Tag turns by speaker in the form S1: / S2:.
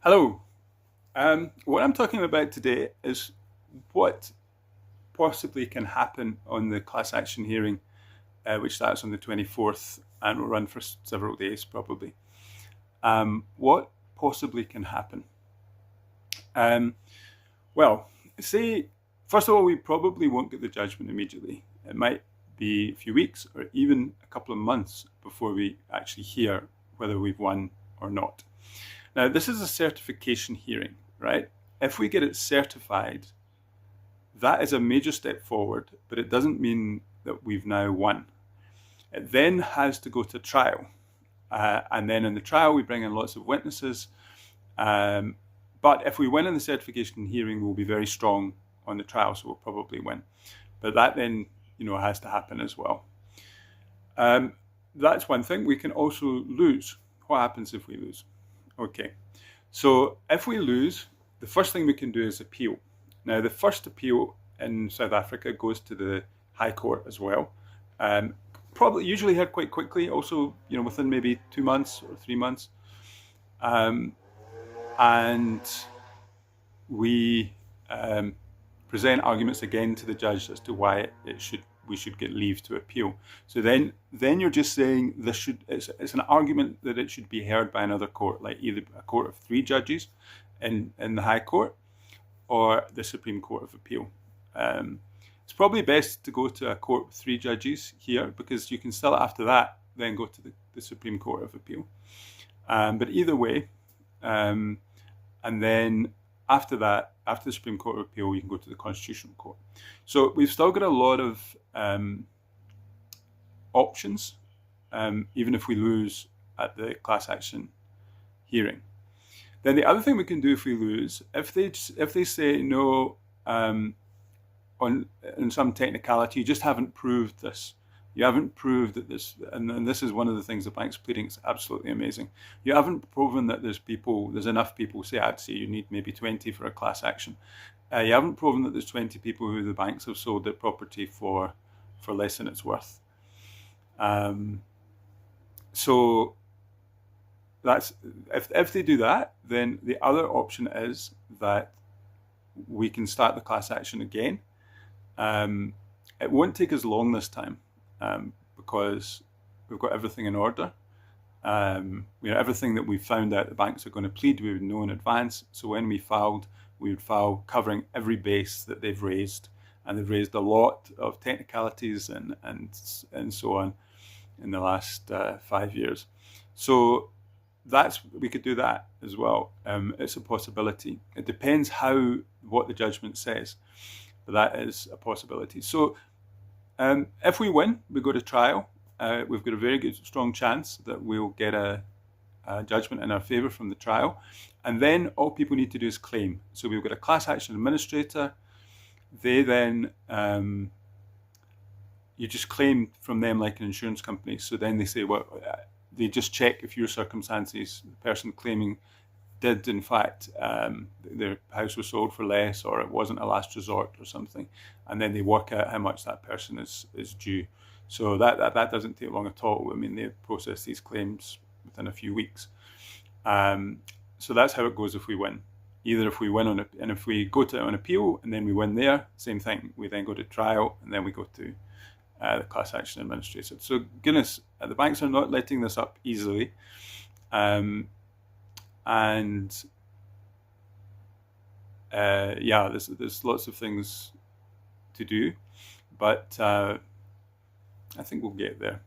S1: Hello. What I'm talking about today is what possibly can happen on the class action hearing, which starts on the 24th and will run for several days probably. What possibly can happen? Um, well, say, first of all, we probably won't get the judgment immediately. It might be a few weeks or even a couple of months before we actually hear whether we've won or not. Now, this is a certification hearing, right? If we get it certified, that is a major step forward, but it doesn't mean that we've now won. It then has to go to trial. And then in the trial, we bring in lots of witnesses. But if we win in the certification hearing, we'll be very strong on the trial, so we'll probably win. But that then, has to happen as well. That's one thing. We can also lose. What happens if we lose? Okay, so if we lose, the first thing we can do is appeal. Now, the first appeal in South Africa goes to the High Court as well. Probably usually heard quite quickly, also within maybe 2 months or 3 months, and we present arguments again to the judge as to why we should get leave to appeal. So then you're just saying it's an argument that it should be heard by another court, like either a court of 3 judges in the High Court or the Supreme Court of Appeal. It's probably best to go to a court with 3 judges here, because you can still, after that, then go to the Supreme Court of Appeal. But either way, and then after that, after the Supreme Court of Appeal, you can go to the Constitutional Court. So we've still got a lot of options, even if we lose at the class action hearing. Then the other thing we can do if we lose, if they say no, on some technicality, you just haven't proved this. You haven't proved that this, and this is one of the things the bank's pleading is absolutely amazing. You haven't proven that there's enough people. Say I'd say you need maybe 20 for a class action. You haven't proven that there's 20 people who the banks have sold their property for less than it's worth. So that's if they do that, then the other option is that we can start the class action again. It won't take as long this time, because we've got everything in order. Everything that we found out the banks are going to plead, we would know in advance. So when we would file covering every base that they've raised, and they've raised a lot of technicalities and so on in the last 5 years. So we could do that as well. It's a possibility. It depends what the judgment says, but that is a possibility. So if we win, we go to trial. We've got a very good, strong chance that we'll get a judgment in our favour from the trial. And then all people need to do is claim. So we've got a class action administrator. They then, you just claim from them like an insurance company. So then they say, well, they just check if your circumstances, the person claiming did in fact, their house was sold for less, or it wasn't a last resort or something, and then they work out how much that person is due. So that doesn't take long at all. I mean, they process these claims within a few weeks. So that's how it goes if we win. Either if we win and if we go to an appeal and then we win there, same thing. We then go to trial and then we go to the class action administrator. So goodness, the banks are not letting this up easily. There's lots of things to do, but I think we'll get there.